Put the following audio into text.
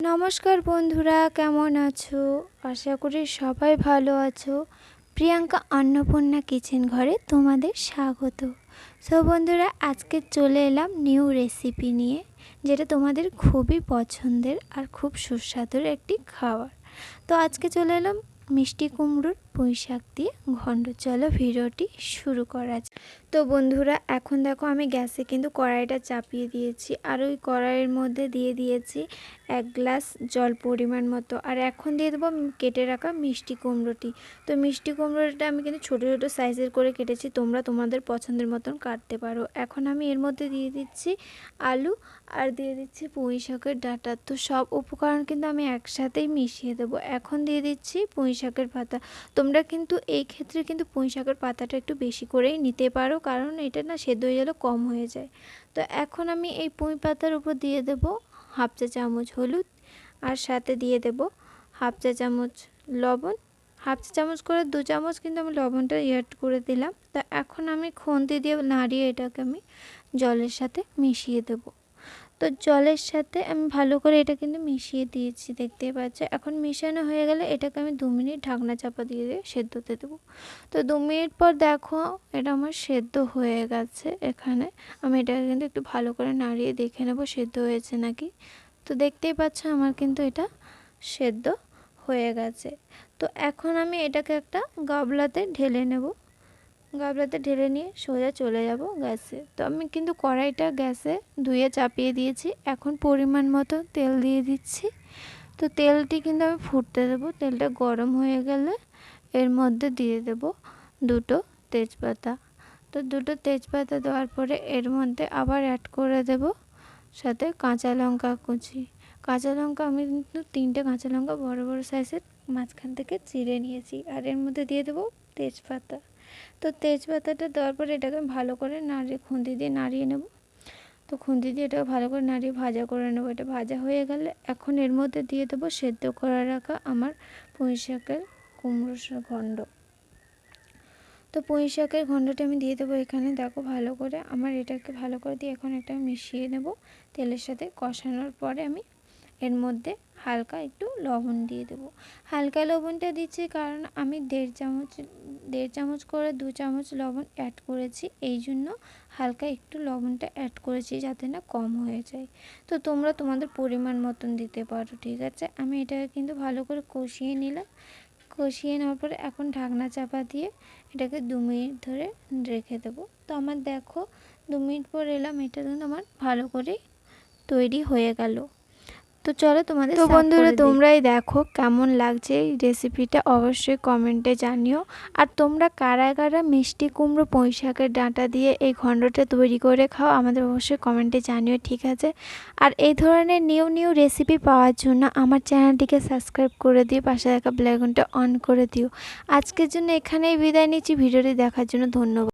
নমস্কার বন্ধুরা, কেমন আছো? আশা করি সবাই ভালো আছো। প্রিয়াঙ্কা অন্নপূর্ণা কিচেন ঘরে তোমাদের স্বাগত। সো বন্ধুরা, আজকে চলে এলাম নিউ রেসিপি নিয়ে, যেটা তোমাদের খুবই পছন্দের আর খুব সুস্বাদুর একটি খাবার। তো আজকে চলে এলাম মিষ্টি কুমড়োর পুঁই শাক দিয়ে ঘন্ট। চলো ভিডিওটি শুরু করা যাক। তো বন্ধুরা, এখন দেখো আমি গ্যাসে কিন্তু কড়াইটা চাপিয়ে দিয়েছি, আর ওই কড়াইয়ের মধ্যে দিয়ে দিয়েছি 1 গ্লাস জল পরিমাণ মতো। আর এখন দিয়ে দেবো কেটে রাখা মিষ্টি কুমড়োটি। তো মিষ্টি কুমড়োটা আমি কিন্তু ছোটো ছোটো সাইজের করে কেটেছি, তোমরা তোমাদের পছন্দের মতন কাটতে পারো। এখন আমি এর মধ্যে দিয়ে দিচ্ছি আলু আর দিয়ে দিচ্ছি পুঁই শাকের ডাঁটা। তো সব উপকরণ কিন্তু আমি একসাথেই মিশিয়ে দেবো। এখন দিয়ে দিচ্ছি পুঁই শাকের পাতা। তোমরা কিন্তু এই ক্ষেত্রে কিন্তু পুঁই শাকের পাতাটা একটু বেশি করেই নিতে পারো, কারণ এটা না সেদ্ধ হয়ে গেলে কম হয়ে যায়। তো এখন আমি এই পুঁই পাতার উপর দিয়ে দেবো হাফ চা চামচ হলুদ, আর সাথে দিয়ে দেব হাফ চা চামচ লবণ। হাফ চা চামচ করে 2 চামচ কিন্তু আমি লবণটা অ্যাড করে দিলাম। তা এখন আমি খুন্তি দিয়ে নাড়িয়ে এটাকে আমি জলের সাথে মিশিয়ে দেব। তো জলের সাথে আমি ভালো করে এটা কিন্তু মিশিয়ে দিয়েছি, দেখতেই পাচ্ছ। এখন মিশানো হয়ে গেলে এটাকে আমি 2 মিনিট ঢাকনা চাপা দিয়ে সেদ্ধ হতে দেবো। তো 2 মিনিট পর দেখো এটা আমার সেদ্ধ হয়ে গেছে। এখানে আমি এটাকে কিন্তু একটু ভালো করে নাড়িয়ে দেখে নেব সেদ্ধ হয়েছে নাকি। তো দেখতেই পাচ্ছ আমার কিন্তু এটা সেদ্ধ হয়ে গেছে। তো এখন আমি এটাকে একটা গামলাতে ঢেলে নেব। গামলাতে ঢেলে নিয়ে সোজা চলে যাব গ্যাসে। তো আমি কিন্তু কড়াইটা গ্যাসে ধুয়ে চাপিয়ে দিয়েছি। এখন পরিমাণ মতো তেল দিয়ে দিচ্ছি। তো তেলটি কিন্তু আমি ফুটতে দেবো। তেলটা গরম হয়ে গেলে এর মধ্যে দিয়ে দেব 2টো তেজপাতা। তো 2টো তেজপাতা দেওয়ার পরে এর মধ্যে আবার অ্যাড করে দেব সাথে কাঁচা লঙ্কা কুচি। কাঁচা লঙ্কা আমি কিন্তু 3টে কাঁচা লঙ্কা বড় বড় সাইজের মাঝখান থেকে চিড়ে নিয়েছি, আর এর মধ্যে দিয়ে দেবো তেজপাতা। তো তেজপাতাটা দেওয়ার পরে এটাকে ভালো করে খুন্তি দিয়ে নাড়িয়ে নেব। তো খুন্তি দিয়ে এটাকে ভালো করে নাড়িয়ে ভাজা করে নেব। এটা ভাজা হয়ে গেলে এখন এর মধ্যে দিয়ে দেবো সেদ্ধ করে রাখা আমার পুঁই শাকের কুমড়ো ঘন্ট। তো পুঁই শাকের ঘন্টটা আমি দিয়ে দেবো এখানে। দেখো ভালো করে আমার এটাকে ভালো করে দিয়ে এখন এটা মিশিয়ে নেব তেলের সাথে। কষানোর পরে আমি এর মধ্যে হালকা একটু লবণ দিয়ে দেবো। হালকা লবণটা দিচ্ছি কারণ আমি 1.5 চামচ করে 2 চামচ লবণ অ্যাড করেছি, এই জন্য হালকা একটু লবণটা অ্যাড করেছি যাতে না কম হয়ে যায়। তো তোমরা তোমাদের পরিমাণ মতন দিতে পারো, ঠিক আছে। আমি এটাকে কিন্তু ভালো করে কষিয়ে নিলাম। কষিয়ে নেওয়ার পরে এখন ঢাকনা চাপা দিয়ে এটাকে 2 মিনিট ধরে রেখে দেবো। তো আমার দেখো 2 মিনিট পর এলাম, এটা কিন্তু আমার ভালো করে তৈরি হয়ে গেল। তো চলো তোমাদের তো বন্ধুরা, তোমরাই দেখো কেমন লাগছে এই রেসিপিটা, অবশ্যই কমেন্টে জানিও। আর তোমরা কারা কারা মিষ্টি কুমড়ো পুঁই শাকের ডাঁটা দিয়ে এই ঘন্টটা তৈরি করে খাও, আমাদের অবশ্যই কমেন্টে জানিও, ঠিক আছে। আর এই ধরনের নিউ রেসিপি পাওয়ার জন্য আমার চ্যানেলটিকে সাবস্ক্রাইব করে দিও, পাশে থাকা বেল আইকনটা অন করে দিও। আজকের জন্য এখানেই বিদায় নিচ্ছি। ভিডিওটি দেখার জন্য ধন্যবাদ।